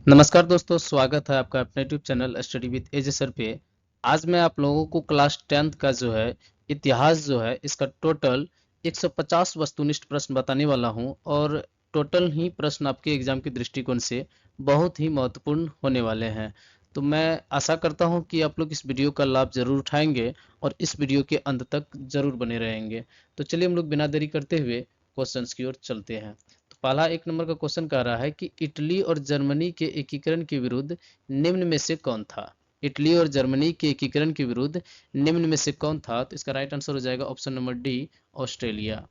नमस्कार दोस्तों, स्वागत है आपका अपने YouTube channel study with AJ sir पे। आज मैं आप लोगों को क्लास 10th का जो है इतिहास जो है इसका टोटल 150 वस्तुनिष्ठ प्रश्न बताने वाला हूं और टोटल ही प्रश्न आपके एग्जाम के दृष्टिकोण से बहुत ही महत्वपूर्ण होने वाले हैं। तो मैं आशा करता हूं कि आप लोग इस वीडियो का लाभ जरूर उठाएंगे और इस वीडियो के अंत तक जरूर बने रहेंगे। तो चलिए हम लोग बिना देरी करते हुए क्वेश्चंस की ओर चलते हैं। पहला 1 नंबर का क्वेश्चन कह रहा है कि इटली और जर्मनी के एकीकरण के विरुद्ध निम्न में से कौन था। इटली और जर्मनी के एकीकरण के विरुद्ध निम्न में से कौन था। तो इसका राइट आंसर हो जाएगा ऑप्शन नंबर डी, ऑस्ट्रेलिया।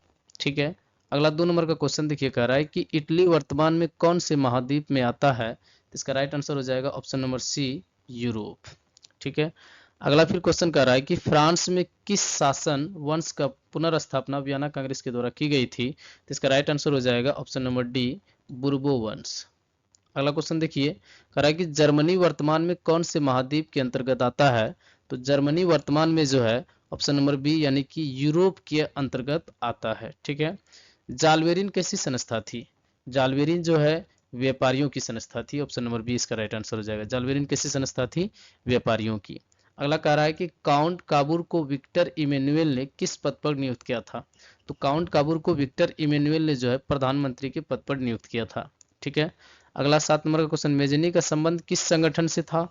ठीक है। अगला 2 नंबर का क्वेश्चन देखिए, कह रहा है कि इटली वर्तमान में कौन से महाद्वीप में आता है। तो इसका राइट आंसर हो जाएगा ऑप्शन नंबर सी, यूरोप। ठीक है। अगला फिर क्वेश्चन कर रहा है कि फ्रांस में किस शासन वंश का पुनर्स्थापना वियना कांग्रेस के द्वारा की गई थी। तो इसका राइट आंसर हो जाएगा ऑप्शन नंबर डी, बुर्बो वंश। अगला क्वेश्चन देखिए, कह रहा है कि जर्मनी वर्तमान में कौन से महाद्वीप के अंतर्गत आता है। तो जर्मनी वर्तमान में जो है ऑप्शन नंबर बी यानी कि यूरोप के अंतर्गत आता है। ठीक है। जालवेरिन कैसी संस्था थी। जालवेरिन जो है व्यापारियों की संस्था थी। ऑप्शन नंबर बी इसका राइट आंसर हो जाएगा। जालवेरिन कैसी संस्था थी, व्यापारियों की। अगला कह रहा है कि काउंट काबूर को विक्टर इमेनुएल ने किस पद पर नियुक्त किया था। तो काउंट काबूर को विक्टर इमेनुएल ने जो है प्रधानमंत्री के पद पर नियुक्त किया था। ठीक है। अगला 7 नंबर का क्वेश्चन, मेजनी का संबंध किस संगठन से था।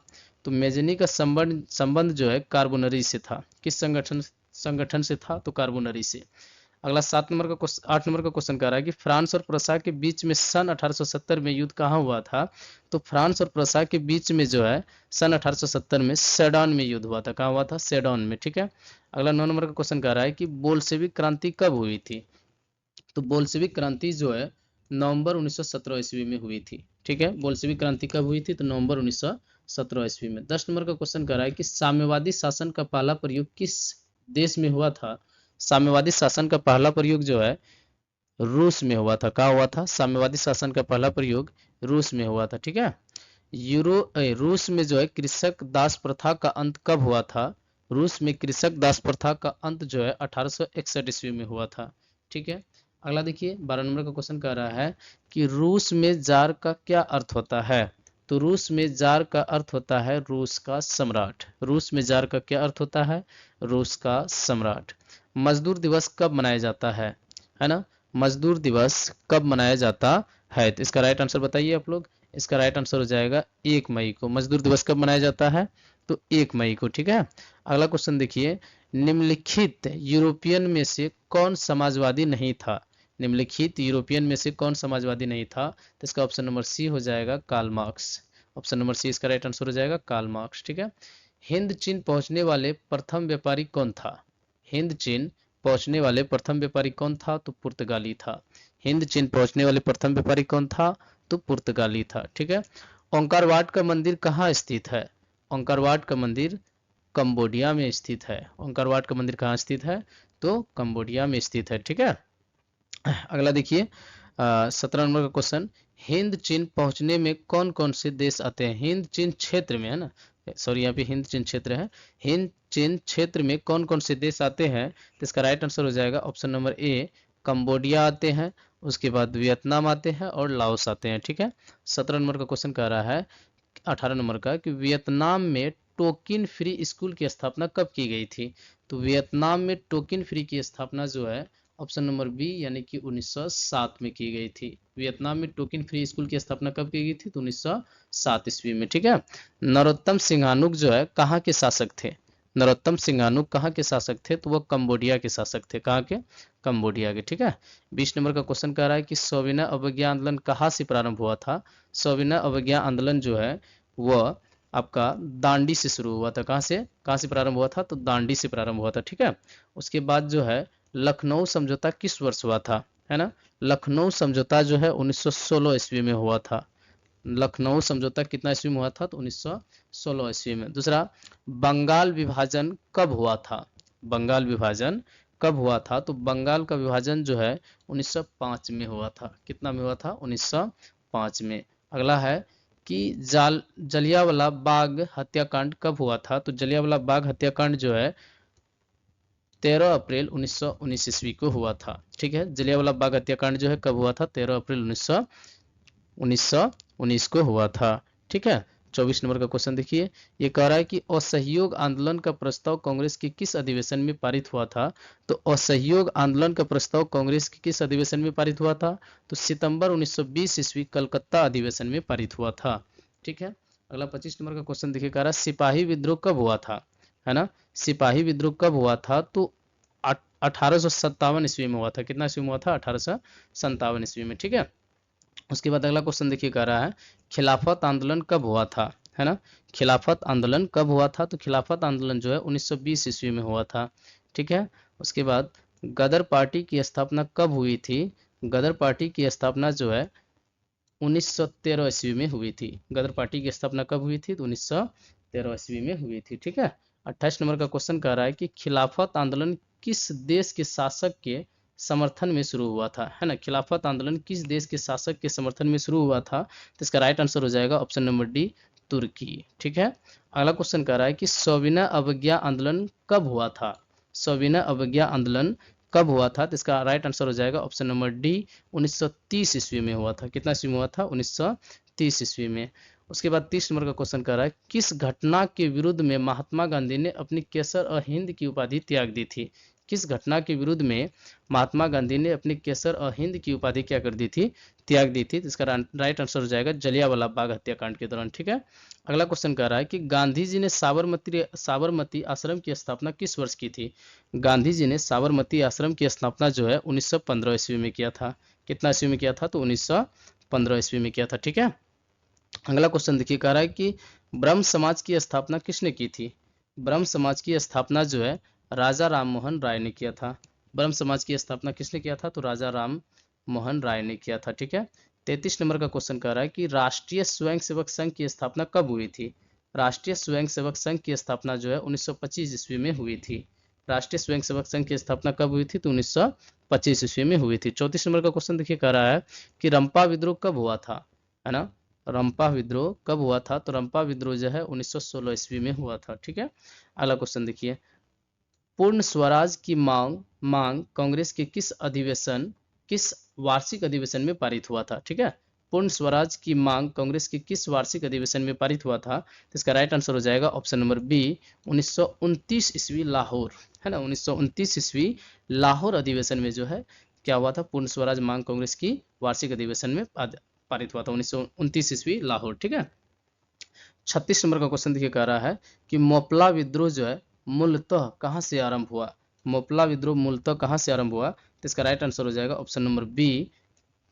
तो मेजनी का संबंध संबंध जो है कार्बोनरी से था। किस संगठन संगठन से था, तो कार्बोनरी से। अगला 7 नंबर का क्वेश्चन 8 नंबर का क्वेश्चन कह रहा है कि फ्रांस और प्रसा के बीच में सन 1870 में युद्ध कहाँ हुआ था। तो फ्रांस और प्रसा के बीच में जो है सन 1870 में सेडन में युद्ध हुआ था। कहाँ हुआ था, सेडन में। ठीक है। अगला 9 नंबर का क्वेश्चन कह रहा है कि बोल्शेविक क्रांति कब हुई थी। तो बोल्शेविक क्रांति जो है नवंबर 1917 ईस्वी में हुई थी। ठीक है। बोल्शेविक क्रांति कब हुई थी, तो नवंबर 1917 ईस्वी में। 10 नंबर का क्वेश्चन कर रहा है कि साम्यवादी शासन का पहला प्रयोग किस देश में हुआ था। साम्यवादी शासन का पहला प्रयोग जो है रूस में हुआ था। कहाँ हुआ था, साम्यवादी शासन का पहला प्रयोग रूस में हुआ था। ठीक है। रूस में जो है कृषक दास प्रथा का अंत कब हुआ था। रूस में कृषक दास प्रथा का अंत जो है 1861 ईस्वी में हुआ था। ठीक है। अगला देखिए, 12 नंबर का क्वेश्चन कह रहा है कि रूस में जार का क्या अर्थ होता है। तो रूस में जार का अर्थ होता है रूस का सम्राट। रूस में जार का क्या अर्थ होता है, रूस का सम्राट। मजदूर दिवस कब मनाया जाता है ना। मजदूर दिवस कब मनाया जाता है। तो इसका राइट आंसर बताइए आप लोग। इसका राइट आंसर हो जाएगा 1 मई को। मजदूर दिवस कब मनाया जाता है, तो 1 मई को। ठीक है। अगला क्वेश्चन देखिए, निम्नलिखित यूरोपियन में से कौन समाजवादी नहीं था। निम्नलिखित यूरोपियन में से कौन समाजवादी नहीं था। तो इसका ऑप्शन नंबर सी हो जाएगा, Karl Marx. Option number C इसका राइट आंसर हो जाएगा, कार्ल मार्क्स। ठीक है। हिंद चीन पहुंचने वाले प्रथम व्यापारी कौन था। हिंद चीन पहुंचने वाले प्रथम व्यापारी कौन था, तो पुर्तगाली था। हिंद चीन पहुंचने वाले प्रथम व्यापारी कौन था, तो पुर्तगाली था। ठीक है। ओंकार वाट का मंदिर कहाँ स्थित है। ओंकार वाट का मंदिर कंबोडिया में स्थित है। ओंकार वाट का मंदिर कहाँ स्थित है, तो कंबोडिया में स्थित है। ठीक है। अगला देखिए, 17 नंबर का क्वेश्चन, हिंद चीन पहुंचने में कौन कौन से देश आते हैं। हिंद चीन क्षेत्र में है ना, सॉरी यहाँ पे हिंद चीन क्षेत्र है। हिंद चीन क्षेत्र में कौन कौन से देश आते हैं। तो इसका राइट आंसर हो जाएगा ऑप्शन नंबर ए, कंबोडिया आते हैं, उसके बाद वियतनाम आते हैं और लाओस आते हैं। ठीक है। 17 नंबर का क्वेश्चन कह रहा है 18 नंबर का कि वियतनाम में टोकिन फ्री स्कूल की स्थापना कब की गई थी। तो वियतनाम में टोकिन फ्री की स्थापना जो है ऑप्शन नंबर बी यानी कि 1907 में की गई थी। वियतनाम में टोकिन फ्री स्कूल की स्थापना कब की गई थी, तो 1907 ईस्वी में। ठीक है। नरोत्तम सिंघानुक जो है कहाँ के शासक थे। नरोत्तम सिंघानुक कहाँ के शासक थे, तो वह कंबोडिया के शासक थे। कहाँ के, कंबोडिया के। ठीक है। 20 नंबर का क्वेश्चन कह रहा है कि सविनय अवज्ञा आंदोलन कहाँ से प्रारंभ हुआ था। सविनय अवज्ञा आंदोलन जो है वह आपका दांडी से शुरू हुआ था। कहाँ से प्रारंभ हुआ था, तो दांडी से प्रारंभ हुआ था। ठीक है। उसके बाद जो है लखनऊ समझौता किस वर्ष हुआ था, है ना। लखनऊ समझौता जो है 1916 ईस्वी में हुआ था। लखनऊ समझौता कितना ईस्वी में हुआ था, तो 1916 ईस्वी में। दूसरा, बंगाल विभाजन कब हुआ था। बंगाल विभाजन कब हुआ था, तो बंगाल का विभाजन जो है 1905 में हुआ था। कितना में हुआ था, 1905 में। अगला है कि जलियांवाला बाग हत्याकांड कब हुआ था। तो जलियांवाला बाग हत्याकांड जो है 13 अप्रैल 1919 ईस्वी को हुआ था। ठीक है। जलियांवाला बाग हत्याकांड जो है कब हुआ था, 13 अप्रैल 1919 को हुआ था। ठीक है। 24 नंबर का क्वेश्चन देखिए, ये कह रहा है कि असहयोग आंदोलन का प्रस्ताव कांग्रेस के किस अधिवेशन में पारित हुआ था। तो असहयोग आंदोलन का प्रस्ताव कांग्रेस के किस अधिवेशन में पारित हुआ था, तो सितंबर 1920 ईस्वी कलकत्ता अधिवेशन में पारित हुआ था। ठीक है। अगला 25 नंबर का क्वेश्चन देखिए, कह रहा है सिपाही विद्रोह कब हुआ था, है ना। सिपाही विद्रोह कब हुआ था, तो 1857 ईस्वी में हुआ था। कितना ईस्वी में हुआ था, 1857 ईस्वी में। ठीक है। उसके बाद अगला क्वेश्चन देखिए, कह रहा है खिलाफत आंदोलन कब हुआ था, है ना। खिलाफत आंदोलन कब हुआ था, तो खिलाफत आंदोलन जो है 1920 ईस्वी में हुआ था। ठीक है। उसके बाद गदर पार्टी की स्थापना कब हुई थी। गदर पार्टी की स्थापना जो है 1913 ईस्वी में हुई थी। गदर पार्टी की स्थापना कब हुई थी, तो 1913 ईस्वी में हुई थी। ठीक है। 28 नंबर का क्वेश्चन कह रहा है कि खिलाफत आंदोलन किस देश के शासक के समर्थन में शुरू हुआ था, है ना। खिलाफत आंदोलन किस देश के शासक के समर्थन में शुरू हुआ था, तो इसका राइट आंसर हो जाएगा ऑप्शन नंबर डी, तुर्की। ठीक है। अगला क्वेश्चन कह रहा है कि सविनय अवज्ञा आंदोलन कब हुआ था। सविनय अवज्ञा आंदोलन कब हुआ था, तो इसका राइट आंसर हो जाएगा ऑप्शन नंबर डी, 1930 ईस्वी में हुआ था। कितना ईस्वी में हुआ था, 1930 ईस्वी में। उसके बाद 30 नंबर का क्वेश्चन कर रहा है किस घटना के विरुद्ध में महात्मा गांधी ने अपनी केसर और हिंद की उपाधि त्याग दी थी। किस घटना के विरुद्ध में महात्मा गांधी ने अपनी केसर और हिंद की उपाधि क्या कर दी थी, त्याग दी थी। तो इसका राइट आंसर हो जाएगा जलियांवाला बाग हत्याकांड के दौरान। ठीक है। अगला क्वेश्चन कह रहा है कि गांधी जी ने साबरमती आश्रम की स्थापना किस वर्ष की थी। गांधी जी ने साबरमती आश्रम की स्थापना जो है 1915 ईस्वी में किया था। कितना ईस्वी में किया था, तो 1915 ईस्वी में किया था। ठीक है। अगला क्वेश्चन देखिए, कह रहा है कि ब्रह्म समाज की स्थापना किसने की थी। ब्रह्म समाज की स्थापना जो है राजा राम मोहन राय ने किया था। ब्रह्म समाज की स्थापना किसने किया था, तो राजा राम मोहन राय ने किया था। ठीक है। 33 नंबर का क्वेश्चन कह रहा है कि राष्ट्रीय स्वयंसेवक संघ की स्थापना कब हुई थी। राष्ट्रीय स्वयंसेवक संघ की स्थापना जो है 1925 ईस्वी में हुई थी। राष्ट्रीय स्वयंसेवक संघ की स्थापना कब हुई थी, तो 1925 ईस्वी में हुई थी। 34 नंबर का क्वेश्चन देखिए, कह रहा है कि रंपा विद्रोह कब हुआ था, है ना। रंपा विद्रोह कब हुआ था, तो रंपा विद्रोह जो है 1916 ईस्वी में हुआ था। ठीक है। अगला क्वेश्चन देखिए, पूर्ण स्वराज की मांग मांग कांग्रेस के किस वार्षिक अधिवेशन में पारित हुआ था। ठीक है। पूर्ण स्वराज की मांग कांग्रेस के किस वार्षिक अधिवेशन में पारित हुआ था, तो इसका राइट आंसर हो जाएगा ऑप्शन नंबर बी, 1929 ईस्वी लाहौर, है ना। 1929 ईस्वी लाहौर अधिवेशन में जो है क्या हुआ था, पूर्ण स्वराज मांग कांग्रेस की वार्षिक अधिवेशन में पारित हुआ था 1929 ईस्वी लाहौर। ठीक है। 36 नंबर का क्वेश्चन देखिए, कह रहा है कि मोपला विद्रोह जो है मूलतः कहाँ से आरंभ हुआ। मोपला विद्रोह मूलतः कहाँ से आरंभ हुआ, तो इसका राइट आंसर हो जाएगा ऑप्शन नंबर बी,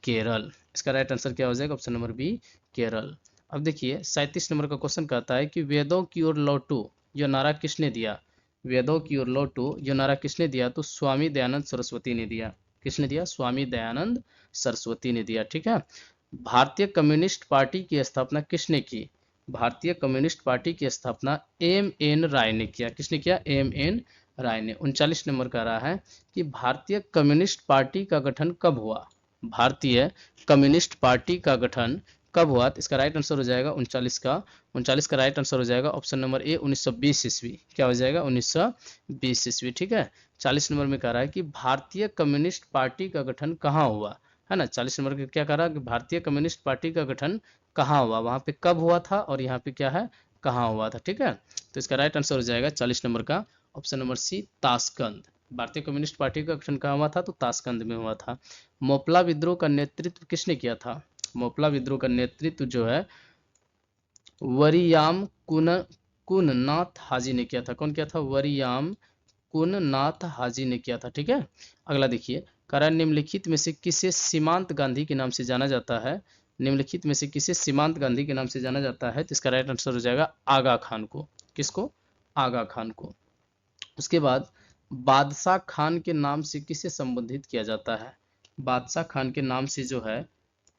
केरल। इसका राइट आंसर क्या हो जाएगा, ऑप्शन नंबर बी, केरल। अब देखिए 37 नंबर का क्वेश्चन कहता है कि वेदों की ओर लौटो यह नारा किसने दिया। वेदों की ओर लौटो यह नारा किसने दिया, तो स्वामी दयानंद सरस्वती ने दिया। किसने दिया, स्वामी दयानंद सरस्वती ने दिया। ठीक है। भारतीय कम्युनिस्ट पार्टी की स्थापना किसने की। भारतीय कम्युनिस्ट पार्टी की स्थापना एम एन राय ने किया। किसने किया, एम एन राय ने। 39 नंबर का रहा है कि भारतीय कम्युनिस्ट पार्टी का गठन कब हुआ। भारतीय कम्युनिस्ट पार्टी का गठन कब हुआ, तो इसका राइट आंसर हो जाएगा 39 का राइट आंसर हो जाएगा ऑप्शन नंबर ए, 1920 ईस्वी। क्या हो जाएगा, 1920 ईस्वी। ठीक है। 40 नंबर में कह रहा है कि भारतीय कम्युनिस्ट पार्टी का गठन कहाँ हुआ, है ना। 40 नंबर का क्या कह रहा है कि भारतीय कम्युनिस्ट पार्टी का गठन कहाँ हुआ, वहां पे कब हुआ था और यहाँ पे क्या है, कहाँ हुआ था। ठीक है। तो इसका राइट आंसर हो जाएगा 40 नंबर का ऑप्शन नंबर सी, ताशकंद। भारतीय कम्युनिस्ट पार्टी का गठन कहाँ हुआ था, तो ताशकंद में हुआ था। मोपला विद्रोह का नेतृत्व किसने किया था। मोपला विद्रोह का नेतृत्व जो है वरियाम कुननाथ हाजी ने किया था। कौन किया था, वरियाम कुननाथ हाजी ने किया था। ठीक है। अगला देखिए, कारण निम्नलिखित में से किसे सीमांत गांधी के नाम से जाना जाता है। निम्नलिखित में से किसे सीमांत गांधी के नाम से जाना जाता है, तो इसका राइट आंसर हो जाएगा आगा खान को। किसको, आगा खान को। उसके बाद बादशाह खान के नाम से किसे संबोधित किया जाता है। बादशाह खान के नाम से जो है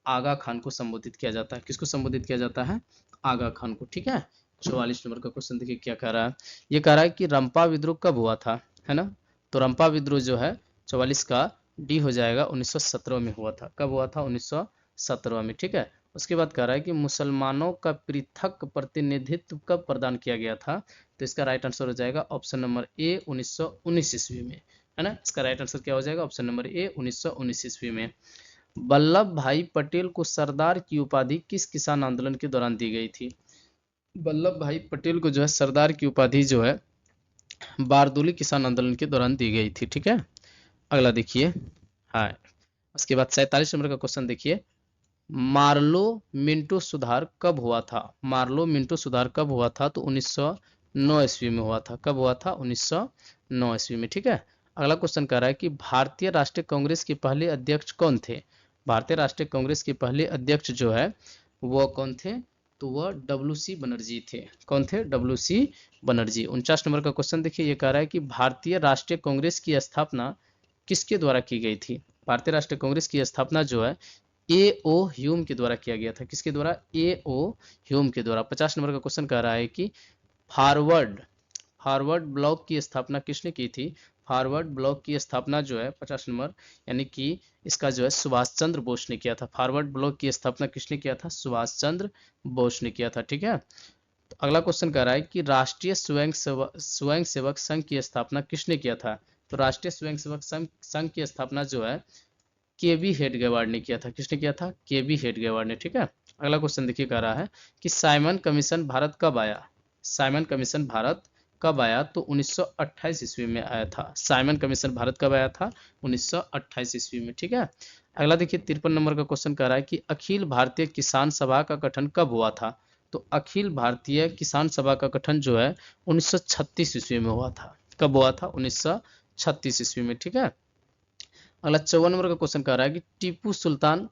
आगा खान को संबोधित किया जाता है। किसको संबोधित किया जाता है, आगा खान को। ठीक है। 44 नंबर का क्वेश्चन देखिए क्या कह रहा है, ये कह रहा है कि रंपा विद्रोह कब हुआ था, है ना। तो रंपा विद्रोह जो है 44 का डी हो जाएगा, 1917 में हुआ था। कब हुआ था, 1917 में। ठीक है। उसके बाद कह रहा है कि मुसलमानों का पृथक प्रतिनिधित्व कब प्रदान किया गया था, तो इसका राइट आंसर हो जाएगा ऑप्शन नंबर ए, 1919 ईस्वी में, है ना। इसका राइट आंसर क्या हो जाएगा, ऑप्शन नंबर ए, 1919 ईस्वी में। वल्लभ भाई पटेल को सरदार की उपाधि किस किसान आंदोलन के दौरान दी गई थी? वल्लभ भाई पटेल को जो है सरदार की उपाधि जो है बारदोली किसान आंदोलन के दौरान दी गई थी। ठीक है, अगला देखिए। हाँ, उसके बाद 47 नंबर का क्वेश्चन देखिए। मार्लो मिंटो सुधार कब हुआ था? मार्लो मिंटो सुधार कब हुआ था? तो 1909 ईस्वी में हुआ था। कब हुआ था? 1909 ईस्वी में। ठीक है, अगला क्वेश्चन कह रहा है कि भारतीय राष्ट्रीय कांग्रेस के पहले अध्यक्ष कौन थे? भारतीय राष्ट्रीय कांग्रेस के पहले अध्यक्ष जो है वो कौन थे? तो वह डब्ल्यू सी बनर्जी थे। कौन थे? W C Banerjee. 49 नंबर का क्वेश्चन देखिए, ये कह रहा है कि भारतीय राष्ट्रीय कांग्रेस की स्थापना किसके द्वारा की गई थी? भारतीय राष्ट्रीय कांग्रेस की स्थापना जो है ए ओ ह्यूम के द्वारा किया गया था। किसके द्वारा? ए ओ ह्यूम के द्वारा। 50 नंबर का क्वेश्चन कह रहा है कि फॉरवर्ड फॉरवर्ड ब्लॉक की स्थापना किसने की थी? फॉरवर्ड ब्लॉक की स्थापना जो है 50 नंबर, यानी कि इसका जो है सुभाष चंद्र बोस ने किया था। फॉरवर्ड ब्लॉक की स्थापना किसने किया था? सुभाष चंद्र बोस ने किया था। ठीक है, तो अगला क्वेश्चन कह रहा है कि राष्ट्रीय स्वयं सेवक संघ की स्थापना किसने किया था? तो राष्ट्रीय स्वयंसेवक संघ की स्थापना जो है के बी हेडगेवार्ड ने किया था। किसने किया था? के बी हेडगेवार्ड ने। ठीक है, अगला क्वेश्चन देखिए, कह रहा है कि साइमन कमीशन भारत कब आया? साइमन कमीशन भारत कब आया? तो 1928 ईस्वी में आया था। साइमन कमीशन भारत कब आया था? 1928 ईस्वी में। ठीक है, अगला देखिए 53 नंबर का क्वेश्चन कह रहा है कि अखिल भारतीय किसान सभा का गठन कब हुआ था? तो अखिल भारतीय किसान सभा का गठन जो है 1936 ईस्वी में हुआ था। कब हुआ था? 1936 ईस्वी में। ठीक है, अगला 54 नंबर का क्वेश्चन कह रहा है कि टीपू सुल्तान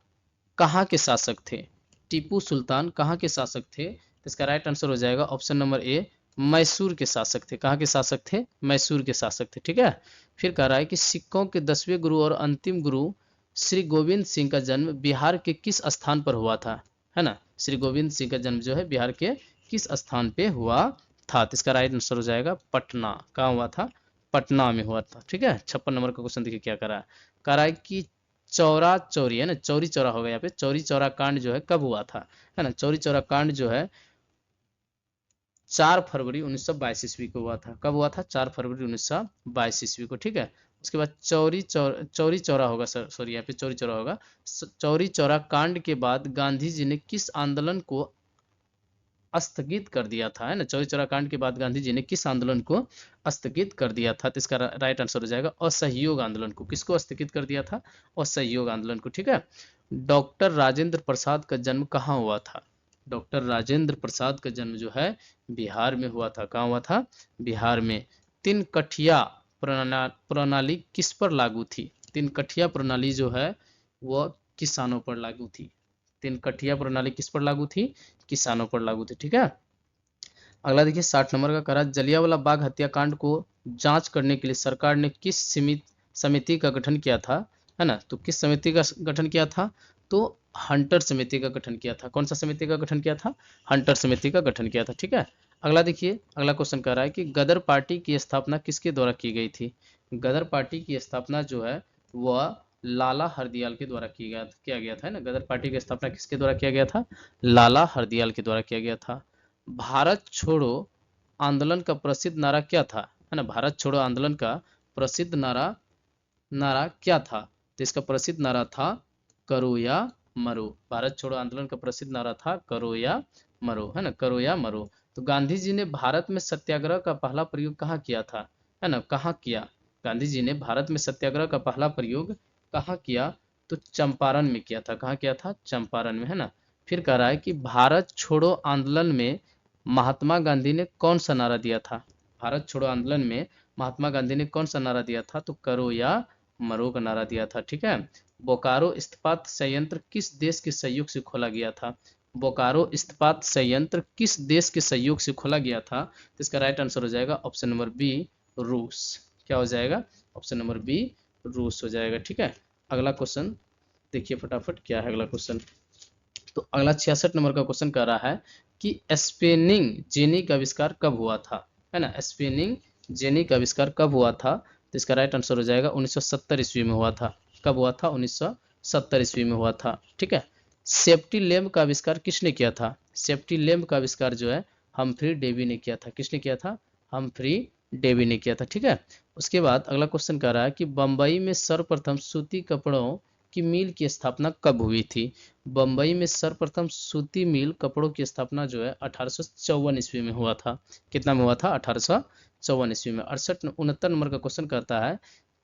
कहाँ के शासक थे? टीपू सुल्तान कहाँ के शासक थे? तो इसका राइट आंसर हो जाएगा ऑप्शन नंबर ए, मैसूर के शासक थे। कहाँ के शासक थे? मैसूर के शासक थे। ठीक है, फिर कह रहा है कि सिखों के 10वें गुरु और अंतिम गुरु श्री गोविंद सिंह का जन्म बिहार के किस स्थान पर हुआ था? है ना, श्री गोविंद सिंह का जन्म जो है बिहार के किस स्थान पे हुआ था? तो इसका राइट आंसर हो जाएगा पटना। कहाँ हुआ था? पटना में हुआ था। ठीक है, 56 नंबर का क्वेश्चन देखिए क्या करा है। कह रहा है कि चौरा चौरी, है ना, चौरी चौरा होगा यहाँ पे, चौरी चौरा कांड जो है कब हुआ था? है ना, चौरी चौरा कांड जो है 4 फरवरी 1922 ईस्वी को हुआ था। कब हुआ था? 4 फरवरी 1922 ईस्वी को। ठीक है, उसके बाद चौरी चौरा होगा, सॉरी यहाँ पे चौरी चौरा होगा। चौरी चौरा कांड के बाद गांधी जी ने किस आंदोलन को स्थगित कर दिया था? है ना, चौरी चौरा कांड के बाद गांधी जी ने किस आंदोलन को स्थगित कर दिया था? तो इसका राइट आंसर हो जाएगा असहयोग आंदोलन को। किसको स्थगित कर दिया था? असहयोग आंदोलन को। ठीक है, डॉक्टर राजेंद्र प्रसाद का जन्म कहाँ हुआ था? डॉक्टर राजेंद्र प्रसाद का जन्म जो है बिहार में हुआ था। कहाँ हुआ था? बिहार में। तीन कठिया प्रणाली किस पर लागू थी? तीन कठिया प्रणाली जो है वह किसानों पर लागू थी। तीन कठिया प्रणाली किस पर लागू थी? किसानों पर लागू थी। ठीक है, अगला देखिए 60 नंबर का करा, जलियांवाला बाग हत्याकांड को जांच करने के लिए सरकार ने किस समिति का गठन किया था? है ना, तो किस समिति का गठन किया था? तो हंटर समिति का गठन किया था। कौन सा समिति का गठन किया था? हंटर समिति का गठन किया था। ठीक है, अगला देखिए, अगला क्वेश्चन कर रहा है कि गदर पार्टी की स्थापना किसके द्वारा की गई थी? गदर पार्टी की स्थापना जो है वह लाला हरदयाल के द्वारा किया गया था। है ना, गदर पार्टी की स्थापना किसके द्वारा किया गया था? लाला हरदयाल के द्वारा किया गया था। भारत छोड़ो आंदोलन का प्रसिद्ध नारा क्या था? है ना, भारत छोड़ो आंदोलन का प्रसिद्ध नारा नारा क्या था? तो इसका प्रसिद्ध नारा था करो या मरो। भारत छोड़ो आंदोलन का प्रसिद्ध नारा था करो या मरो। है ना, करो या मरो। तो गांधी जी ने भारत में सत्याग्रह का पहला प्रयोग कहाँ किया था? है ना, कहाँ किया? गांधी जी ने भारत में सत्याग्रह का पहला प्रयोग कहाँ किया? तो चंपारण में किया था। कहाँ किया था? चंपारण में। है ना, फिर कह रहा है कि भारत छोड़ो आंदोलन में महात्मा गांधी ने कौन सा नारा दिया था? भारत छोड़ो आंदोलन में महात्मा गांधी ने कौन सा नारा दिया था? तो करो या मरो का नारा दिया था। ठीक है, बोकारो इस्पात संयंत्र किस देश के सहयोग से खोला गया था? बोकारो इस्पात संयंत्र किस देश के सहयोग से खोला गया था? तो इसका राइट आंसर हो जाएगा ऑप्शन नंबर बी, रूस। क्या हो जाएगा? ऑप्शन नंबर बी, रूस हो जाएगा। ठीक है, अगला क्वेश्चन देखिए फटाफट क्या है अगला क्वेश्चन। तो अगला 66 नंबर का क्वेश्चन कर रहा है कि स्पेनिंग जेनी का आविष्कार कब हुआ था? है ना, स्पेनिंग जेनी का आविष्कार कब हुआ था? तो इसका राइट आंसर हो जाएगा 1970 ईस्वी में हुआ था। कब हुआ था? 1970 ईस्वी में हुआ था। ठीक है, सेफ्टी लैम्प का आविष्कार किसने किया था? सेफ्टी लैम्प का आविष्कार जो है हम्फ्री डेवी ने किया था। किसने किया था? हम्फ्री डेवी ने किया था। ठीक है, उसके बाद अगला क्वेश्चन कह रहा है कि बंबई में सर्वप्रथम सूती कपड़ों की मिल की स्थापना कब हुई थी? बम्बई में सर्वप्रथम सूती मिल कपड़ों की स्थापना जो है 1854 ईस्वी में हुआ था। कितना में हुआ था? 1854 ईस्वी में। 69 नंबर का क्वेश्चन कहता है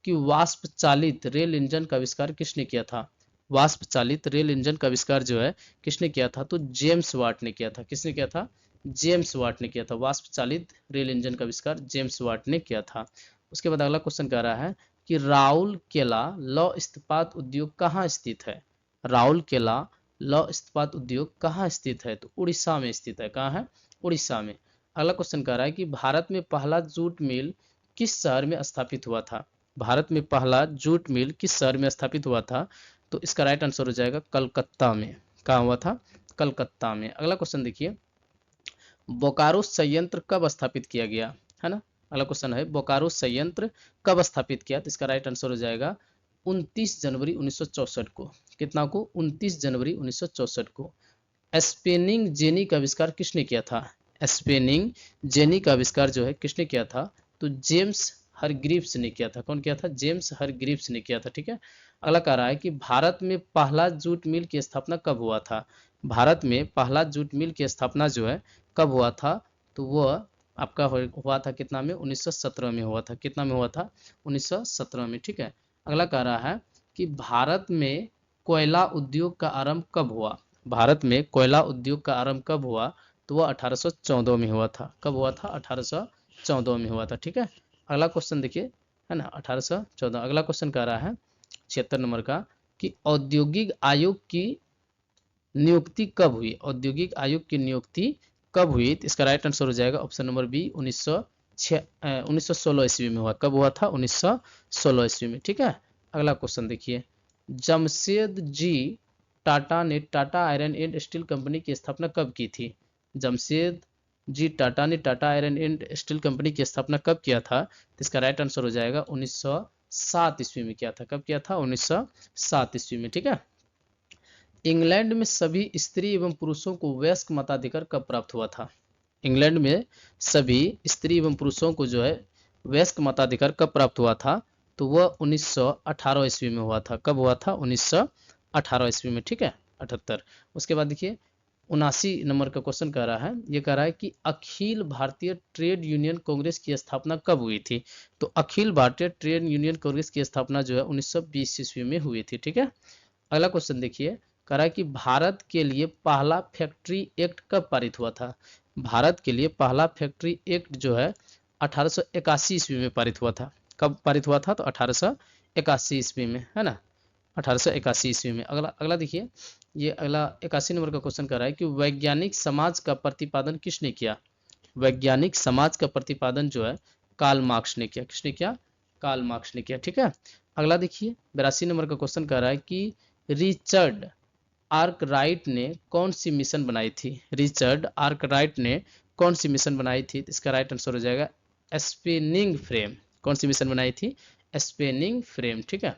कि वाष्प चालित रेल इंजन का आविष्कार किसने किया था? वाष्प चालित रेल इंजन का आविष्कार जो है किसने किया था? तो जेम्स वाट ने किया था। किसने किया था? जेम्स वाट ने किया था। वाष्प चालित रेल इंजन का आविष्कार जेम्स वाट ने किया था। उसके बाद अगला क्वेश्चन कह रहा है कि राउरकेला लौह इस्पात उद्योग कहाँ स्थित है? राउरकेला लौह इस्पात उद्योग कहाँ स्थित है? तो उड़ीसा में स्थित है। कहाँ है? उड़ीसा में। अगला क्वेश्चन कह रहा है कि भारत में पहला जूट मिल किस शहर में स्थापित हुआ था? भारत में पहला जूट मिल किस शहर में स्थापित हुआ था? तो इसका राइट आंसर हो जाएगा कलकत्ता में। कहाँ हुआ था? कलकत्ता में। अगला क्वेश्चन देखिए, बोकारो संयंत्र कब स्थापित किया गया? है ना, अगला क्वेश्चन है बोकारो संयंत्र कब स्थापित किया? तो इसका राइट आंसर हो जाएगा 29 जनवरी 1964 को। कितना को? 29 जनवरी 1964 को। स्पेनिंग जेनी का आविष्कार किसने किया था? स्पेनिंग जेनी का आविष्कार जो है किसने किया था? तो जेम्स हरग्रीव्स ने किया था। कौन किया था? जेम्स हरग्रीव्स ने किया था। ठीक है। अगला कह रहा है कि भारत में पहला जूट मिल की स्थापना कब हुआ था? भारत में पहला जूट मिल की स्थापना जो है कब हुआ था? तो वो आपका हुआ था कितना में? 1917 में हुआ था। कितना में हुआ था? 1917 में। ठीक है। अगला कह रहा है कि भारत में कोयला उद्योग का आरंभ कब हुआ? भारत में कोयला उद्योग का आरंभ कब हुआ? तो वह 1814 में हुआ था। कब हुआ था? 1814 में हुआ था। ठीक है। अगला क्वेश्चन देखिए, है ना, 1814। अगला क्वेश्चन कह रहा है 76 नंबर का कि औद्योगिक आयोग की नियुक्ति कब हुई? औद्योगिक आयोग की नियुक्ति कब हुई? तो इसका राइट आंसर हो जाएगा ऑप्शन नंबर बी, 1916 ईस्वी में हुआ। कब हुआ था? 1916 ईस्वी में। ठीक है। अगला क्वेश्चन देखिए, जमशेद जी टाटा ने Tata iron and steel company की स्थापना कब की थी? जमशेद जी टाटा ने Tata iron and steel company की स्थापना कब किया था? तो इसका राइट आंसर हो जाएगा 1907 ईस्वी में किया था। कब किया था? 1907 ईस्वी में। ठीक है। इंग्लैंड में सभी स्त्री एवं पुरुषों को वयस्क मताधिकार कब प्राप्त हुआ था? इंग्लैंड में सभी स्त्री एवं पुरुषों को जो है वयस्क मताधिकार कब प्राप्त हुआ था? तो वह 1918 ईस्वी में हुआ था। कब हुआ था? 1918 ईस्वी में। ठीक है। 78। उसके बाद देखिए 79 नंबर का क्वेश्चन कह रहा है, ये कह रहा है कि अखिल भारतीय ट्रेड यूनियन कांग्रेस की स्थापना कब हुई थी? तो अखिल भारतीय ट्रेड यूनियन कांग्रेस की स्थापना जो है 1920 ईस्वी में हुई थी। ठीक है। अगला क्वेश्चन देखिए, कह रहा है कि भारत के लिए पहला फैक्ट्री एक्ट कब पारित हुआ था? भारत के लिए पहला फैक्ट्री एक्ट जो है 1881 ईस्वी में पारित हुआ था। कब पारित हुआ था? तो 1881 ईस्वी में, है ना, 1881 ईस्वी में। अगला अगला देखिए, ये अगला 81 नंबर का क्वेश्चन कर रहा है कि वैज्ञानिक समाज का प्रतिपादन किसने किया? वैज्ञानिक समाज का प्रतिपादन जो है कार्ल मार्क्स ने किया। किसने किया? कार्ल मार्क्स ने किया। ठीक है। अगला देखिए 82 नंबर का क्वेश्चन कर रहा है कि रिचर्ड आर्कराइट ने कौन सी मिशन बनाई थी? रिचर्ड आर्कराइट ने कौन सी मिशन बनाई थी? इसका राइट आंसर हो जाएगा स्पिनिंग फ्रेम। कौन सी मिशन बनाई थी? Spinning frame. ठीक है।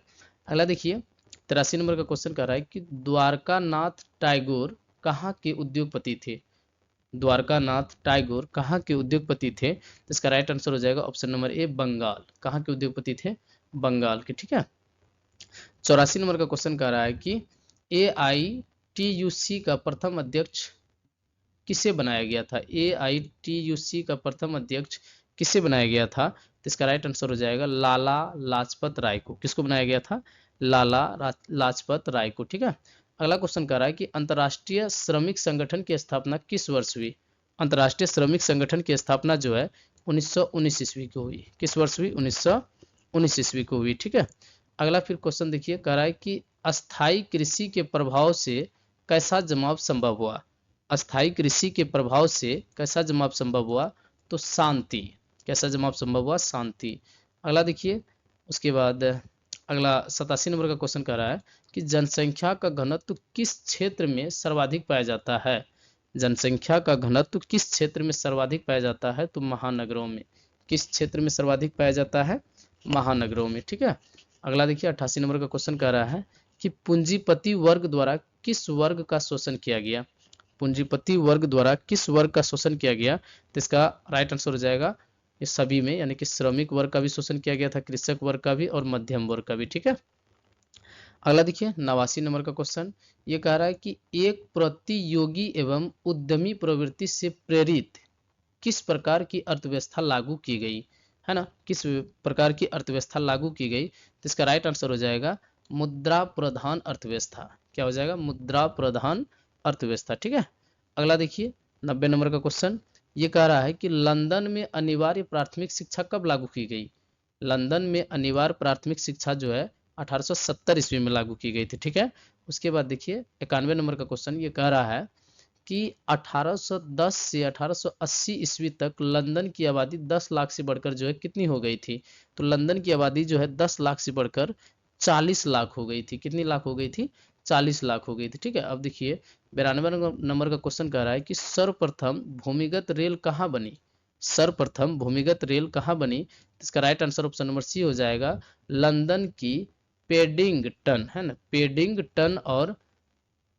अगला देखिए 83 नंबर का क्वेश्चन कर रहा है कि द्वारका नाथ टैगोर कहाँ के उद्योगपति थे? द्वारका नाथ टैगोर कहाँ के उद्योगपति थे? तो इसका राइट आंसर हो जाएगा ऑप्शन नंबर ए, बंगाल। कहाँ के उद्योगपति थे? बंगाल के। ठीक है। 84 नंबर का क्वेश्चन कह रहा है कि AITUC का प्रथम अध्यक्ष किसे बनाया गया था? AITUC का प्रथम अध्यक्ष किसे बनाया गया था? तो इसका राइट आंसर हो जाएगा लाला लाजपत राय को। किसको बनाया गया था? लाला लाजपत राय को। ठीक है। अगला क्वेश्चन कह रहा है कि अंतर्राष्ट्रीय श्रमिक संगठन की स्थापना किस वर्ष हुई? अंतर्राष्ट्रीय श्रमिक संगठन की स्थापना जो है 1919 ईस्वी को हुई। किस वर्ष हुई? 1919 ईस्वी को हुई। ठीक है। अगला फिर क्वेश्चन देखिए, कह रहा है कि अस्थाई कृषि के प्रभाव से कैसा जमाव संभव हुआ? अस्थाई कृषि के प्रभाव से कैसा जमाव संभव हुआ? तो शांति। कैसा जमाव संभव हुआ? शांति। अगला देखिए, उसके बाद अगला 87 नंबर का क्वेश्चन कह रहा है कि जनसंख्या का घनत्व किस क्षेत्र में सर्वाधिक पाया जाता है? जनसंख्या का घनत्व किस क्षेत्र में सर्वाधिक पाया जाता है? तो महानगरों में। किस क्षेत्र में सर्वाधिक पाया जाता है? महानगरों में। ठीक है। अगला देखिए 88 नंबर का क्वेश्चन कह रहा है कि पूंजीपति वर्ग द्वारा किस वर्ग का शोषण किया गया? पूंजीपति वर्ग द्वारा किस वर्ग का शोषण किया गया? तो इसका राइट आंसर हो जाएगा ये सभी में, यानी कि श्रमिक वर्ग का भी शोषण किया गया था, कृषक वर्ग का भी और मध्यम वर्ग का भी। ठीक है। अगला देखिए 89 नंबर का क्वेश्चन, ये कह रहा है कि एक प्रतियोगी एवं उद्यमी प्रवृत्ति से प्रेरित किस प्रकार की अर्थव्यवस्था लागू की गई, है ना, किस प्रकार की अर्थव्यवस्था लागू की गई, तो इसका राइट आंसर हो जाएगा मुद्रा प्रधान अर्थव्यवस्था। क्या हो जाएगा? मुद्रा प्रधान अर्थव्यवस्था। ठीक है। अगला देखिए 90 नंबर का क्वेश्चन, ये कह रहा है कि लंदन में अनिवार्य प्राथमिक शिक्षा कब लागू की गई। लंदन में अनिवार्य प्राथमिक शिक्षा जो है 1870 ईस्वी में लागू की गई थी। ठीक है। उसके बाद देखिए 91 नंबर का क्वेश्चन, ये कह रहा है कि 1810 से 1880 ईस्वी तक लंदन की आबादी 10 लाख से बढ़कर जो है कितनी हो गई थी। तो लंदन की आबादी जो है 10 लाख से बढ़कर 40 लाख हो गई थी। कितनी लाख हो गई थी? 40 लाख हो गई थी। ठीक है। अब देखिए 92 नंबर का क्वेश्चन कह रहा है कि सर्वप्रथम भूमिगत रेल कहाँ बनी। सर्वप्रथम भूमिगत रेल कहाँ बनी, तो इसका right answer option number C हो जाएगा लंदन की पेडिंगटन, है ना, पेडिंगटन और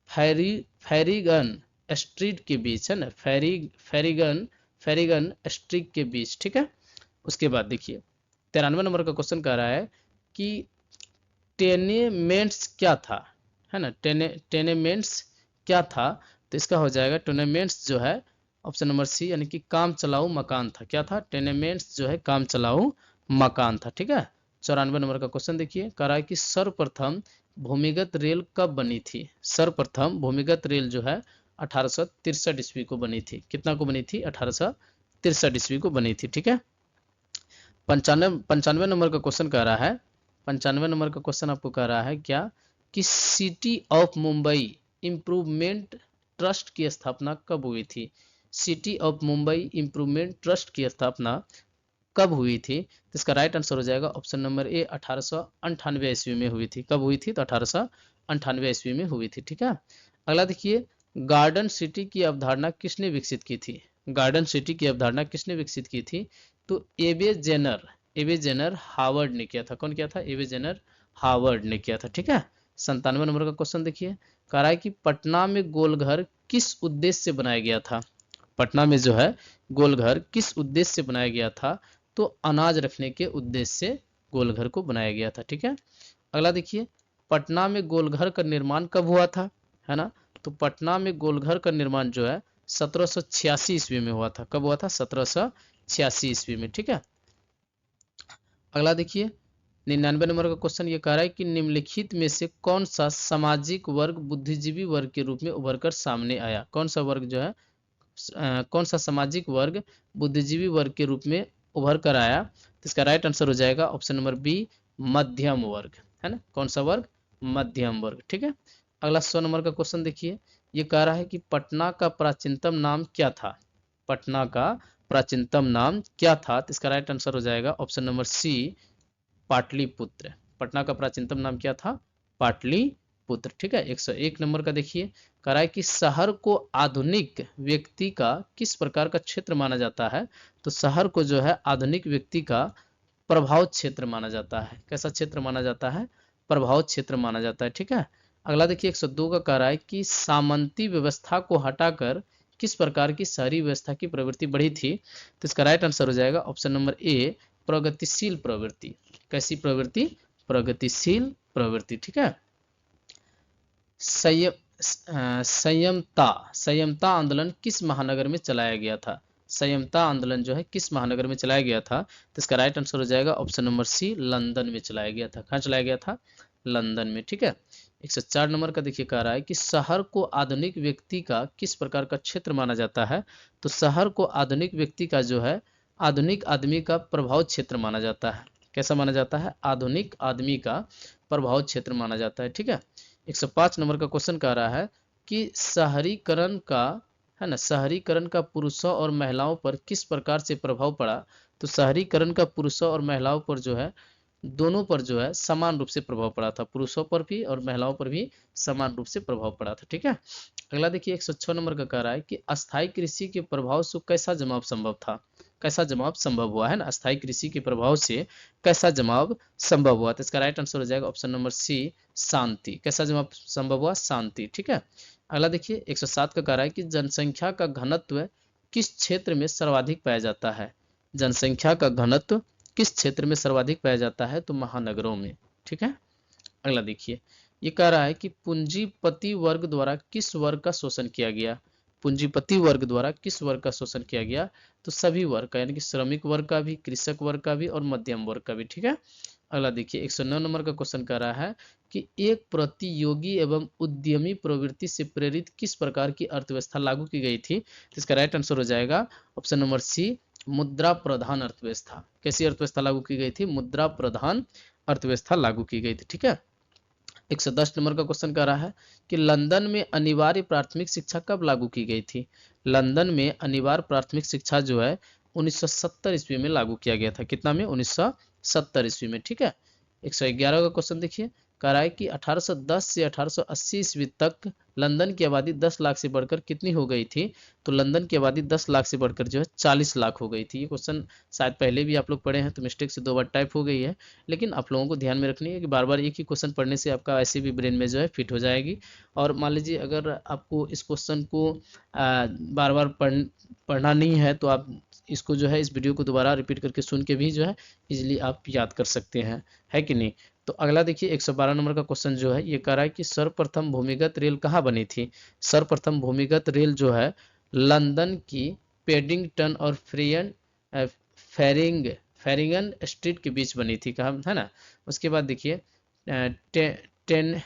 फेरिगन स्ट्रीट के बीच, है ना, फेरिगन स्ट्रीट के बीच। ठीक है। उसके बाद देखिए 93 नंबर का क्वेश्चन कह रहा है कि टेनेमेंट्स क्या था, है ना, टेनेमेंट्स क्या था, तो इसका हो जाएगा टेनेमेंट्स जो है ऑप्शन नंबर सी, यानी कि काम चलाऊ मकान था। क्या था? टेनेमेंट्स जो है काम चलाऊ मकान था। ठीक है। 94 नंबर का क्वेश्चन देखिए, कह रहा है कि सर्वप्रथम भूमिगत रेल कब बनी थी। सर्वप्रथम भूमिगत रेल जो है 1863 ईस्वी को बनी थी। कितना को बनी थी? 1863 ईस्वी को बनी थी। ठीक है। 95 नंबर का क्वेश्चन कह रहा है, 95 नंबर का क्वेश्चन आपको कह रहा है क्या कि city of Mumbai improvement trust की स्थापना कब हुई थी। City of Mumbai improvement trust की स्थापना कब हुई थी, तो इसका राइट आंसर हो जाएगा ऑप्शन नंबर ए 1898 ईस्वी में हुई थी। कब हुई थी? तो 1898 ईस्वी में हुई थी। ठीक है। अगला देखिए गार्डन सिटी की अवधारणा किसने विकसित की थी। गार्डन सिटी की अवधारणा किसने विकसित की थी, तो एवे जेनर हार्वर्ड ने किया था। कौन किया था? एवे जेनर हार्वर्ड ने किया था। ठीक है। 97 नंबर का क्वेश्चन देखिए, कह रहा है कि पटना में गोलघर किस उद्देश्य से बनाया गया था। पटना में जो है गोलघर किस उद्देश्य से बनाया गया था, तो अनाज रखने के उद्देश्य से गोलघर को बनाया गया था। ठीक है। अगला देखिए पटना में गोलघर का निर्माण कब हुआ था, है ना, तो पटना में गोलघर का निर्माण जो है 1786 ईस्वी में हुआ था। कब हुआ था? 1786 ईस्वी में। ठीक है। अगला देखिए 99 नंबर का क्वेश्चन, ये कह रहा है कि निम्नलिखित में से कौन सा सामाजिक वर्ग बुद्धिजीवी वर्ग के रूप में उभरकर सामने आया। कौन सा वर्ग जो है कौन सा सामाजिक वर्ग बुद्धिजीवी वर्ग के रूप में उभर कर आया, तो इसका राइट आंसर हो जाएगा ऑप्शन नंबर बी मध्यम वर्ग, है ना। कौन सा वर्ग? मध्यम वर्ग। ठीक है। अगला 100 नंबर का क्वेश्चन देखिए, ये कह रहा है कि पटना का प्राचीनतम नाम क्या था। पटना का प्राचीनतम नाम क्या था, तो इसका राइट आंसर हो जाएगा option number C Pataliputra. Patna का प्राचीनतम नाम क्या था? पाटलिपुत्र। ठीक है। 101 नंबर का देखिए, कह रहा है कि शहर को आधुनिक व्यक्ति का किस प्रकार का क्षेत्र माना जाता है, तो शहर को जो है आधुनिक व्यक्ति का प्रभाव क्षेत्र माना जाता है। कैसा क्षेत्र माना जाता है? प्रभाव क्षेत्र माना जाता है। ठीक है। अगला देखिए 102 का कह रहा है कि सामंती व्यवस्था को हटाकर किस प्रकार की शहरी व्यवस्था की प्रवृत्ति बढ़ी थी, तो इसका राइट आंसर हो जाएगा ऑप्शन नंबर ए प्रगतिशील प्रवृत्ति। कैसी प्रवृत्ति? प्रगतिशील प्रवृत्ति। ठीक है। संयमता आंदोलन किस महानगर में चलाया गया था। संयमता आंदोलन जो है किस महानगर में चलाया गया था, तो इसका राइट आंसर हो जाएगा ऑप्शन नंबर सी लंदन में चलाया गया था। कहाँ चलाया गया था? लंदन में। ठीक है। 104 नंबर का देखिए कह रहा है कि शहर को आधुनिक व्यक्ति का किस प्रकार का क्षेत्र माना जाता है, तो शहर को आधुनिक व्यक्ति का जो है आधुनिक आदमी का प्रभाव क्षेत्र माना जाता है। कैसा माना जाता है? आधुनिक आदमी का प्रभाव क्षेत्र माना जाता है। ठीक है। 105 नंबर का क्वेश्चन कह रहा है कि शहरीकरण का, है ना, शहरीकरण का पुरुषों और महिलाओं पर किस प्रकार से प्रभाव पड़ा, तो शहरीकरण का पुरुषों और महिलाओं पर जो है दोनों पर जो है समान रूप से प्रभाव पड़ा था। पुरुषों पर भी और महिलाओं पर भी समान रूप से प्रभाव पड़ा था। ठीक है। अगला देखिए 106 नंबर का कह रहा है कि अस्थायी कृषि के प्रभाव से कैसा जमाव संभव था। कैसा जमाव संभव हुआ, है ना, अस्थायी कृषि के प्रभाव से कैसा जमाव संभव हुआ, तो इसका राइट आंसर हो जाएगा ऑप्शन नंबर सी शांति। कैसा जमाव संभव हुआ? शांति। ठीक है। अगला देखिए 107 का कह रहा है कि जनसंख्या का घनत्व किस क्षेत्र में सर्वाधिक पाया जाता है। जनसंख्या का घनत्व किस क्षेत्र में सर्वाधिक पाया जाता है, तो महानगरों में। ठीक है। अगला देखिए ये कह रहा है कि पूंजीपति वर्ग द्वारा किस वर्ग का शोषण किया गया। पूंजीपति वर्ग द्वारा किस वर्ग का शोषण किया गया? तो सभी वर्ग का, यानी कि श्रमिक वर्ग का भी, कृषक वर्ग का भी और मध्यम वर्ग का भी। ठीक है। अगला देखिए 109 नंबर का क्वेश्चन कह रहा है कि एक प्रतियोगी एवं उद्यमी प्रवृत्ति से प्रेरित किस प्रकार की अर्थव्यवस्था लागू की गई थी? तो इसका राइट आंसर हो जाएगा ऑप्शन नंबर सी, मुद्रा प्रधान अर्थव्यवस्था। कैसी अर्थव्यवस्था लागू की गई थी? मुद्रा प्रधान अर्थव्यवस्था लागू की गई थी। ठीक है। 110 नंबर का क्वेश्चन कर रहा है कि लंदन में अनिवार्य प्राथमिक शिक्षा कब लागू की गई थी? लंदन में अनिवार्य प्राथमिक शिक्षा जो है 1970 ईस्वी में लागू किया गया था। कितना में? 1970 ईस्वी में। ठीक है। 111 का क्वेश्चन देखिए, कह रहा है कि 1810 से 1880 ईस्वी तक लंदन की आबादी 10 लाख से बढ़कर कितनी हो गई थी? तो लंदन की आबादी 10 लाख से बढ़कर जो है 40 लाख हो गई थी। ये क्वेश्चन शायद पहले भी आप लोग पढ़े हैं, तो मिस्टेक से 2 बार टाइप हो गई है, लेकिन आप लोगों को ध्यान में रखनी है कि बार बार एक ही क्वेश्चन पढ़ने से आपका ऐसे भी ब्रेन में जो है फिट हो जाएगी। और मान लीजिए अगर आपको इस क्वेश्चन को बार बार पढ़ना नहीं है, तो आप इसको जो है, इस वीडियो को दोबारा रिपीट करके सुन के भी जो है इजीली आप याद कर सकते हैं, है कि नहीं। तो अगला देखिए 112 नंबर का क्वेश्चन जो है, ये कह रहा है कि सर्वप्रथम भूमिगत रेल कहाँ बनी थी? सर्वप्रथम भूमिगत रेल जो है लंदन की पेडिंगटन और फेरिंगन स्ट्रीट के बीच बनी थी, कहा है ना। उसके बाद देखिए टे, टेन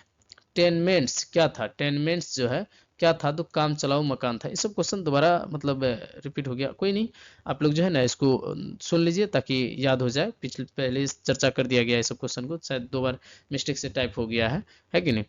टेनमेंट्स क्या था? टेनमेंट्स जो है क्या था? तो काम चलाऊ मकान था। ये सब क्वेश्चन दोबारा मतलब रिपीट हो गया, कोई नहीं, आप लोग जो है ना इसको सुन लीजिए ताकि याद हो जाए। पिछले पहले चर्चा कर दिया गया है सब क्वेश्चन को, शायद 2 बार मिस्टेक से टाइप हो गया है कि नहीं।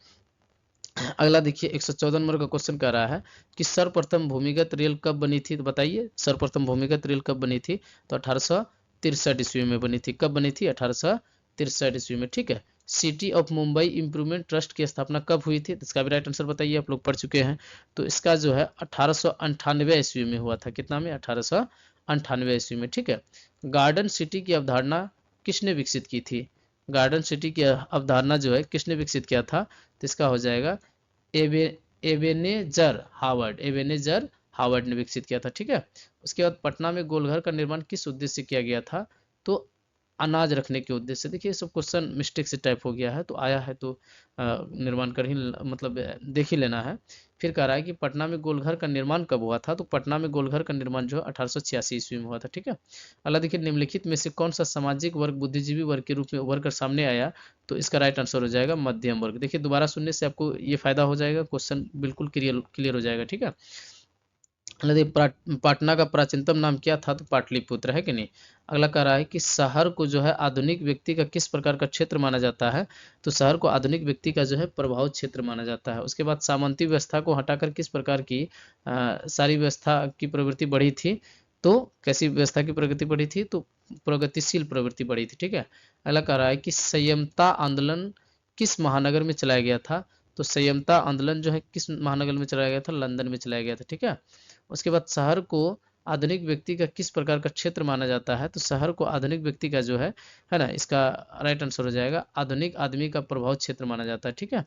अगला देखिए 114 नंबर का क्वेश्चन कर रहा है कि सर्वप्रथम भूमिगत रेल कब बनी थी? तो बताइए, सर्वप्रथम भूमिगत रेल कब बनी थी? तो 1863 ईस्वी में बनी थी। कब बनी थी? 1863 ईस्वी में। ठीक है। City of Mumbai improvement trust की स्थापना कब हुई थी? तो इसका भी राइट आंसर बताइए, आप लोग पढ़ चुके हैं। तो इसका जो है 1898 ईस्वी में हुआ था। कितना में? 1898 ईस्वी में। ठीक है। गार्डन सिटी की अवधारणा किसने विकसित की थी? गार्डन सिटी की अवधारणा जो है किसने विकसित किया था? तो इसका हो जाएगा एबेनेजर हावर्ड ने विकसित किया था। ठीक है। उसके बाद पटना में गोलघर का निर्माण किस उद्देश्य से किया गया था? तो अनाज रखने के उद्देश्य से। देखिए सब क्वेश्चन मिस्टेक से टाइप हो गया है, तो आया है तो निर्माण कर ही मतलब देख ही लेना है। फिर कह रहा है कि पटना में गोलघर का निर्माण कब हुआ था? तो पटना में गोलघर का निर्माण जो है 1886 ईस्वी में हुआ था। ठीक है। अगला देखिए, निम्नलिखित में से कौन सा सामाजिक वर्ग बुद्धिजीवी वर्ग के रूप में उभर कर सामने आया? तो इसका राइट आंसर हो जाएगा मध्यम वर्ग। देखिए दोबारा सुनने से आपको ये फायदा हो जाएगा, क्वेश्चन बिल्कुल क्लियर हो जाएगा। ठीक है। पटना का प्राचीनतम नाम क्या था? तो पाटलिपुत्र, है कि नहीं। अगला कह रहा है कि शहर को जो है आधुनिक व्यक्ति का किस प्रकार का क्षेत्र माना जाता है? तो शहर को आधुनिक व्यक्ति का जो है प्रभाव क्षेत्र माना जाता है। उसके बाद सामंती व्यवस्था को हटाकर किस प्रकार की सारी व्यवस्था की प्रवृत्ति बढ़ी थी? तो कैसी व्यवस्था की प्रगति बढ़ी थी? तो प्रगतिशील प्रवृत्ति बढ़ी थी। ठीक है। अगला कह रहा है कि संयमता आंदोलन किस महानगर में चलाया गया था? तो संयमता आंदोलन जो है किस महानगर में चलाया गया था? लंदन में चलाया गया था। ठीक है। उसके बाद शहर को आधुनिक व्यक्ति का किस प्रकार का क्षेत्र माना जाता है? तो शहर को आधुनिक व्यक्ति का जो है ना, इसका राइट आंसर हो जाएगा आधुनिक आदमी का प्रभाव क्षेत्र माना जाता है। ठीक है।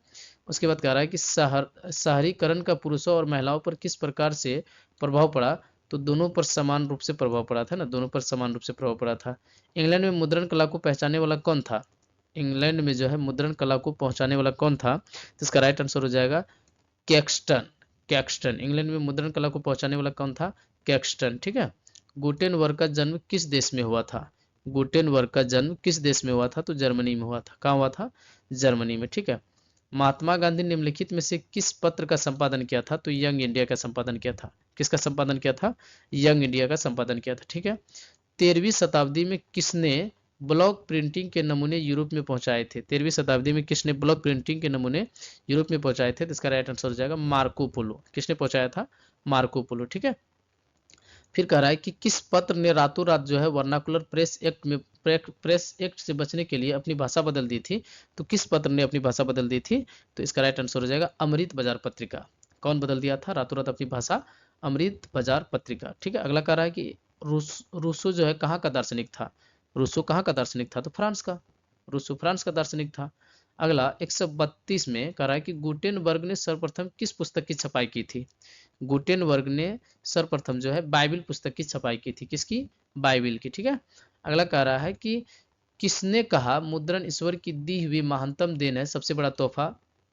उसके बाद कह रहा है कि शहरीकरण का पुरुषों और महिलाओं पर किस प्रकार से प्रभाव पड़ा? तो दोनों पर समान रूप से प्रभाव पड़ा था ना, दोनों पर समान रूप से प्रभाव पड़ा था। इंग्लैंड में मुद्रण कला को पहचानने वाला कौन था? इंग्लैंड में जो है मुद्रण कला को पहुंचाने वाला कौन था? तो इसका राइट आंसर हो जाएगा कैक्सटन। कैक्सटन। इंग्लैंड में मुद्रण कला को पहुंचाने वाला कौन था? कैक्सटन। ठीक है। गुटेनबर्ग का जन्म किस देश में हुआ था? गुटेनबर्ग का जन्म किस देश में हुआ था? तो जर्मनी में हुआ था। कहाँ हुआ था? जर्मनी में। ठीक है। महात्मा गांधी निम्नलिखित में से किस पत्र का संपादन किया था? तो यंग इंडिया का संपादन किया था। किसका संपादन किया था? यंग इंडिया का संपादन किया था। ठीक है। 13वीं शताब्दी में किसने ब्लॉक प्रिंटिंग के नमूने यूरोप में पहुंचाए थे? 13वीं शताब्दी में किसने ब्लॉक प्रिंटिंग के नमूने यूरोप में पहुंचाए थे? तो इसका राइट आंसर हो जाएगा मार्को पोलो। किसने पहुंचाया था? Marco Polo. ठीक है। फिर कह रहा है कि किस पत्र ने रातों रात जो है वर्नाकुलर प्रेस एक्ट से बचने के लिए अपनी भाषा बदल दी थी? तो किस पत्र ने अपनी भाषा बदल दी थी? तो इसका राइट आंसर हो जाएगा अमृत बाजार पत्रिका। कौन बदल दिया था रातों रात अपनी भाषा? अमृत बाजार पत्रिका। ठीक है। अगला कह रहा है कि रूसो जो है कहाँ का दार्शनिक था? रूसो कहाँ का दार्शनिक था? तो फ्रांस का। रूसो फ्रांस का दार्शनिक था। अगला 132 में कह रहा है कि गुटेनबर्ग ने सर्वप्रथम किस पुस्तक की छपाई की थी? गुटेनबर्ग ने सर्वप्रथम जो है बाइबिल पुस्तक की छपाई की थी। किसकी? बाइबिल की। ठीक है। अगला कह रहा है कि किसने कहा मुद्रण ईश्वर की दी हुई महानतम देन है, सबसे बड़ा तोहफा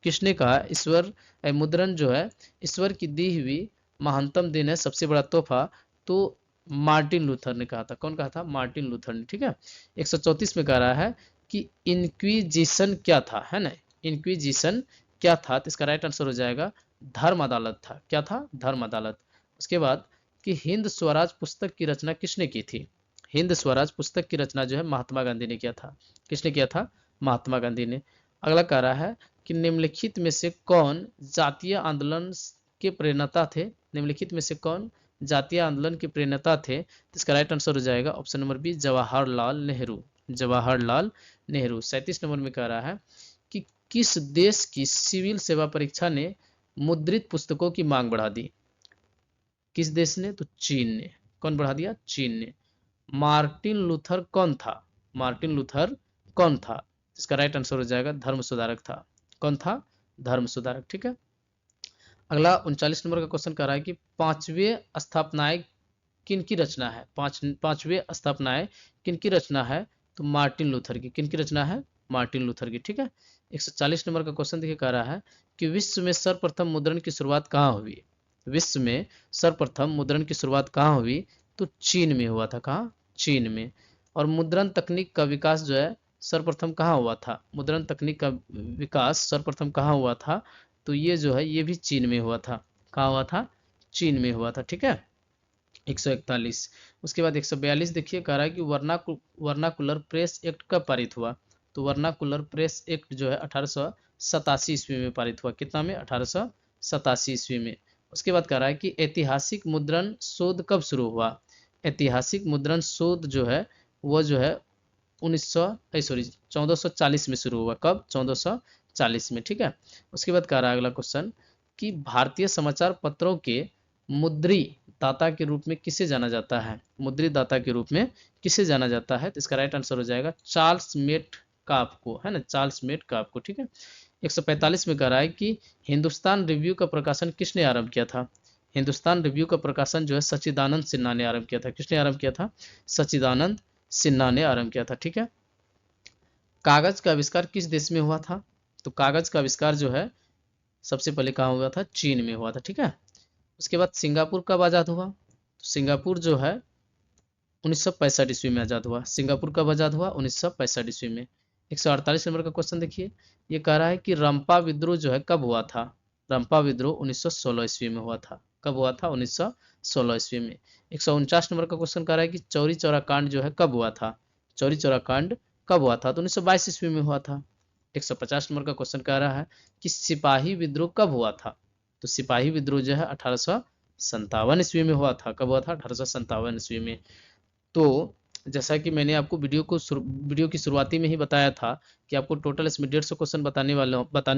किसने कहा ईश्वर मुद्रण जो है ईश्वर की दी हुई महानतम देन है, सबसे बड़ा तोहफा? तो मार्टिन लूथर ने कहा था। कौन कहा था? मार्टिन लूथर ने। ठीक है। 134 में कह रहा है कि इंक्विजिशन क्या था, है ना? इंक्विजिशन क्या था? तो इसका राइट आंसर हो जाएगा धर्म अदालत था। क्या था? धर्म अदालत। उसके बाद कि हिंद स्वराज पुस्तक की रचना किसने की थी? हिंद स्वराज पुस्तक की रचना जो है महात्मा गांधी ने किया था। किसने किया था? महात्मा गांधी ने। अगला कह रहा है कि निम्नलिखित में से कौन जातीय आंदोलन के प्रेरणा थे? निम्नलिखित में से कौन जातीय आंदोलन के प्रेरणा थे? तो इसका राइट आंसर हो जाएगा option number B, Jawaharlal Nehru. Jawaharlal Nehru. 37 number में कह रहा है कि किस देश की सिविल सेवा परीक्षा ने मुद्रित पुस्तकों की मांग बढ़ा दी? किस देश ने? तो चीन ने। कौन बढ़ा दिया? चीन ने। मार्टिन लूथर कौन था? मार्टिन लूथर कौन था? इसका राइट आंसर हो जाएगा धर्म सुधारक था। कौन था? धर्म सुधारक। ठीक है। अगला 39 नंबर का क्वेश्चन कर रहा है कि पांचवें स्थापनाएं किन की रचना है? पांचवें स्थापनाएं किन की रचना है? तो मार्टिन लूथर की। किन की रचना है? मार्टिन लूथर की। ठीक है। 140 नंबर का क्वेश्चन देखिए, कह रहा है कि विश्व में सर्वप्रथम मुद्रण की शुरुआत कहाँ हुई? विश्व में सर्वप्रथम मुद्रण की शुरुआत कहाँ हुई? तो चीन में हुआ था। कहाँ? चीन में। और मुद्रण तकनीक का विकास जो है सर्वप्रथम कहाँ हुआ था? मुद्रण तकनीक का विकास सर्वप्रथम कहाँ हुआ था? तो ये जो है ये भी चीन में हुआ था। कहाँ हुआ था? चीन में हुआ था। ठीक है। 141। उसके बाद 142 देखिए, कह रहा है कि वर्नाकुलर प्रेस एक्ट कब पारित हुआ? तो वर्नाकुलर प्रेस एक्ट जो है 1887 ईस्वी में पारित हुआ। कितना में? 1887 ईस्वी में। उसके बाद कह रहा है कि ऐतिहासिक मुद्रण शोध कब शुरू हुआ? ऐतिहासिक मुद्रण शोध जो है वो जो है 1440 में शुरू हुआ। कब? 1440 में। ठीक है। उसके बाद कह रहा है अगला क्वेश्चन कि भारतीय समाचार पत्रों के मुद्री दाता के रूप में किसे जाना जाता है? मुद्री दाता के रूप में किसे जाना जाता है? तो इसका राइट आंसर हो जाएगा चार्ल्स मेट काप को, है ना? चार्ल्स मेट काप को। ठीक है। 145 में कह रहा है कि हिंदुस्तान रिव्यू का प्रकाशन किसने आरंभ किया था? हिंदुस्तान रिव्यू का प्रकाशन जो है सच्चिदानंद सिन्हा ने आरंभ किया था। किसने आरंभ किया था? सच्चिदानंद सिन्हा ने आरंभ किया था। ठीक है। कागज का आविष्कार किस देश में हुआ था? तो कागज का आविष्कार जो है सबसे पहले कहाँ हुआ था? चीन में हुआ था। ठीक है। उसके बाद सिंगापुर कब आज़ाद हुआ? तो सिंगापुर जो है 1965 ईस्वी में आज़ाद हुआ। सिंगापुर कब आज़ाद हुआ? 1965 ईस्वी में। 148 नंबर का क्वेश्चन देखिए, ये कह रहा है कि रंपा विद्रोह जो है कब हुआ था? रंपा विद्रोह 1916 ईस्वी में हुआ था। कब हुआ था? 1916 ईस्वी में। 149 नंबर का क्वेश्चन कह रहा है कि चौरी चौरा कांड जो है कब हुआ था? चौरी चौरा कांड कब हुआ था? तो 1922 ईस्वी में हुआ था। 150 नंबर का क्वेश्चन कह रहा है कि सिपाही विद्रोह कब हुआ था? तो सिपाही विद्रोह जो है 1857 ईस्वी में हुआ था। कब हुआ था? 1857 ईस्वी में। तो जैसा कि मैंने आपको वीडियो की शुरुआती में ही बताया था कि आपको टोटल इसमें 150 क्वेश्चन बताने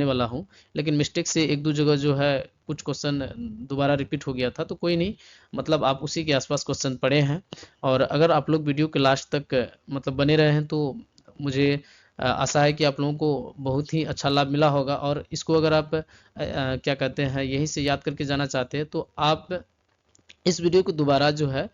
वाला हूं, लेकिन मिस्टेक से एक दो जगह जो है कुछ क्वेश्चन दोबारा रिपीट हो गया था, तो कोई नहीं, मतलब आप उसी के आसपास क्वेश्चन पढ़े हैं। और अगर आप लोग वीडियो के लास्ट तक मतलब बने रहे हैं तो मुझे आशा है कि आप लोगों को बहुत ही अच्छा लाभ मिला होगा। और इसको अगर आप क्या कहते हैं यहीं से याद करके जाना चाहते हैं तो आप इस वीडियो को दोबारा जो है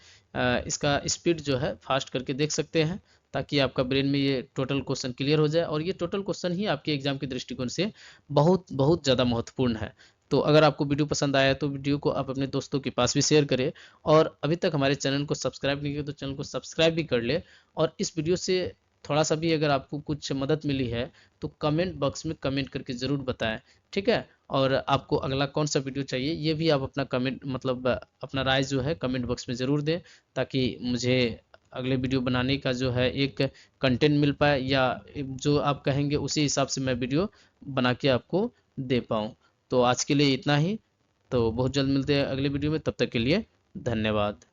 इसका स्पीड जो है फास्ट करके देख सकते हैं, ताकि आपका ब्रेन में ये टोटल क्वेश्चन क्लियर हो जाए। और ये टोटल क्वेश्चन ही आपके एग्जाम के दृष्टिकोण से बहुत बहुत ज़्यादा महत्वपूर्ण है। तो अगर आपको वीडियो पसंद आया तो वीडियो को आप अपने दोस्तों के पास भी शेयर करें, और अभी तक हमारे चैनल को सब्सक्राइब नहीं किया तो चैनल को सब्सक्राइब भी कर ले। और इस वीडियो से थोड़ा सा भी अगर आपको कुछ मदद मिली है तो कमेंट बॉक्स में कमेंट करके ज़रूर बताएं। ठीक है। और आपको अगला कौन सा वीडियो चाहिए ये भी आप अपना कमेंट मतलब अपना राय जो है कमेंट बॉक्स में ज़रूर दें, ताकि मुझे अगले वीडियो बनाने का जो है एक कंटेंट मिल पाए, या जो आप कहेंगे उसी हिसाब से मैं वीडियो बना के आपको दे पाऊँ। तो आज के लिए इतना ही। तो बहुत जल्द मिलते हैं अगले वीडियो में, तब तक के लिए धन्यवाद।